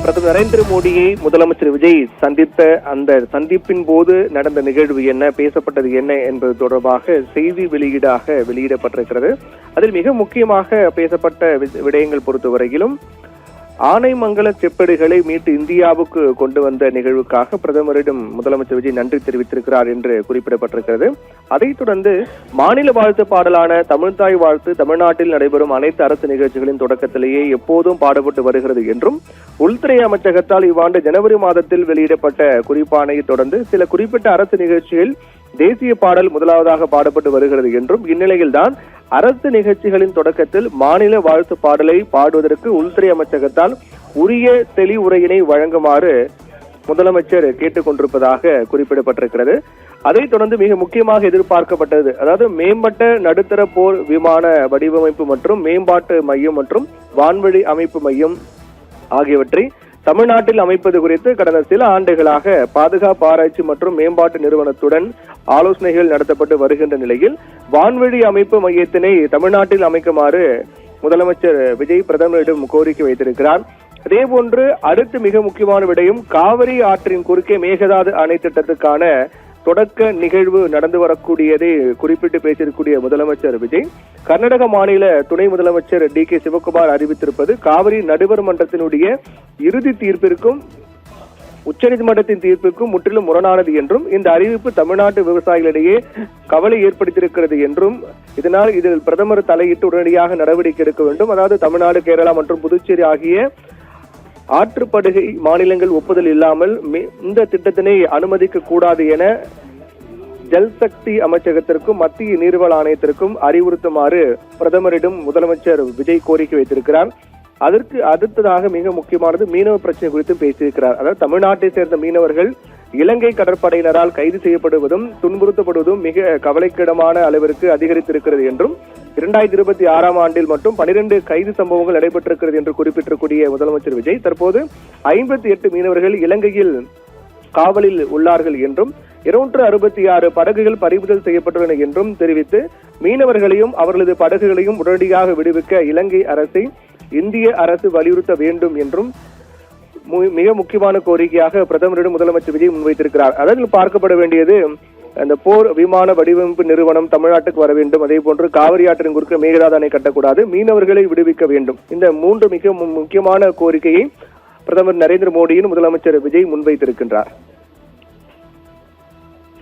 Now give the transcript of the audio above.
பிரதமர் நரேந்திர மோடியை முதலமைச்சர் விஜய் சந்தித்த அந்த சந்திப்பின் போது நடந்த நிகழ்வு என்ன, பேசப்பட்டது என்ன என்பது தொடர்பாக செய்தி வெளியிடப்பட்டிருக்கிறது. அதில் மிக முக்கியமாக பேசப்பட்ட விடயங்கள் பொறுத்தவரையிலும் ஆனைமங்கல செப்பேடுகளை மீட்டு இந்தியாவுக்கு கொண்டு வந்த நிகழ்வுக்காக பிரதமரிடம் முதலமைச்சர் விஜய் நன்றி தெரிவித்திருக்கிறார் என்று குறிப்பிடப்பட்டிருக்கிறது. அதைத் தொடர்ந்து மாநில வாழ்த்து பாடலான தமிழ்தாய் வாழ்த்து தமிழ்நாட்டில் நடைபெறும் அனைத்து அரசு நிகழ்ச்சிகளின் தொடக்கத்திலேயே எப்போதும் பாடப்பட்டு வருகிறது என்றும், உள்துறை அமைச்சகத்தால் இவ்வாண்டு ஜனவரி மாதத்தில் வெளியிடப்பட்ட குறிப்பாணையை தொடர்ந்து சில குறிப்பிட்ட அரசு நிகழ்ச்சிகள் தேசிய பாடல் முதலாவதாக பாடப்பட்டு வருகிறது என்றும், இந்நிலையில்தான் அரசு நிகழ்ச்சிகளின் தொடக்கத்தில் மாநில வாழ்த்து பாடலை பாடுவதற்கு உள்துறை அமைச்சகத்தால் உரிய தெளிவுரையினை வழங்குமாறு முதலமைச்சர் கேட்டுக் கொண்டிருப்பதாக குறிப்பிடப்பட்டிருக்கிறது. அதைத் தொடர்ந்து மிக முக்கியமாக எதிர்பார்க்கப்பட்டது, அதாவது மேம்பட்ட நடுத்தர போர் விமான வடிவமைப்பு மற்றும் மேம்பாட்டு மையம் மற்றும் வான்வழி அமைப்பு மையம் ஆகியவற்றை தமிழ்நாட்டில் அமைப்பது குறித்து கடந்த சில ஆண்டுகளாக பாதுகாப்பு ஆராய்ச்சி மற்றும் மேம்பாட்டு நிறுவனத்துடன் ஆலோசனைகள் நடத்தப்பட்டு வருகின்ற நிலையில் வான்வழி அமைப்பு மையத்தினை தமிழ்நாட்டில் அமைக்குமாறு முதலமைச்சர் விஜய் பிரதமரிடம் கோரிக்கை வைத்திருக்கிறார். அதேபோன்று அடுத்து மிக முக்கியமான விடயம், காவிரி ஆற்றின் குறுக்கே மேகதாது அணை திட்டத்துக்கான தொடக்க நிகழ்வு நடந்து வரக்கூடியதை குறிப்பிட்டு பேசியிருக்கூடிய முதலமைச்சர் விஜய், கர்நாடக மாநில துணை முதலமைச்சர் DK சிவகுமார் அறிவித்திருப்பது காவிரி நடுவர் மன்றத்தினுடைய இறுதி தீர்ப்பிற்கும் உச்சநீதிமன்றத்தின் தீர்ப்புக்கும் முற்றிலும் முரணானது என்றும், இந்த அறிவிப்பு தமிழ்நாட்டு விவசாயிகளிடையே கவலை ஏற்படுத்தியிருக்கிறது என்றும், இதனால் இதில் பிரதமர் தலையிட்டு உடனடியாக நடவடிக்கை எடுக்க வேண்டும், அதாவது தமிழ்நாடு, கேரளா மற்றும் புதுச்சேரி ஆகிய ஆற்றுப்படுகை மாநிலங்கள் ஒப்புதல் இல்லாமல் இந்த திட்டத்தினை அனுமதிக்க கூடாது என ஜல்சக்தி அமைச்சகத்திற்கும் மத்திய நீர்வள ஆணையத்திற்கும் அறிவுறுத்துமாறு பிரதமரிடம் முதலமைச்சர் விஜய் கோரிக்கை வைத்திருக்கிறார். அதற்கு அடுத்ததாக மிக முக்கியமானது மீனவ பிரச்சனை குறித்து பேசியிருக்கிறார். அதாவது தமிழ்நாட்டை சேர்ந்த மீனவர்கள் இலங்கை கடற்படையினரால் கைது செய்யப்படுவதும் துன்புறுத்தப்படுவதும் மிக கவலைக்கிடமான அளவிற்கு அதிகரித்திருக்கிறது என்றும், 2026 ஆண்டில் மட்டும் 12 கைது சம்பவங்கள் நடைபெற்றிருக்கிறது என்று குறிப்பிட்டிருக்கூடிய முதலமைச்சர் விஜய் தற்போது 58 மீனவர்கள் இலங்கையில் காவலில் உள்ளார்கள் என்றும், 266 படகுகள் பறிமுதல் செய்யப்பட்டுள்ளன என்றும் தெரிவித்து, மீனவர்களையும் அவர்களது படகுகளையும் உடனடியாக விடுவிக்க இலங்கை அரசை இந்திய அரசு வலியுறுத்த வேண்டும் என்றும் மிக முக்கியமான கோரிக்கையாக பிரதமரிடம் முதலமைச்சர் விஜய் முன்வைத்திருக்கிறார். அதில் பார்க்கப்பட வேண்டியது, அந்த போர் விமான வடிவமைப்பு நிறுவனம் தமிழ்நாட்டுக்கு வர வேண்டும், அதே போன்று காவிரி ஆற்றின் குறுக்க மேகதாது அணை கட்டக்கூடாது, மீனவர்களை விடுவிக்க வேண்டும். இந்த 3 மிக முக்கியமான கோரிக்கையை பிரதமர் நரேந்திர மோடியின் முதலமைச்சர் விஜய் முன்வைத்திருக்கின்றார்.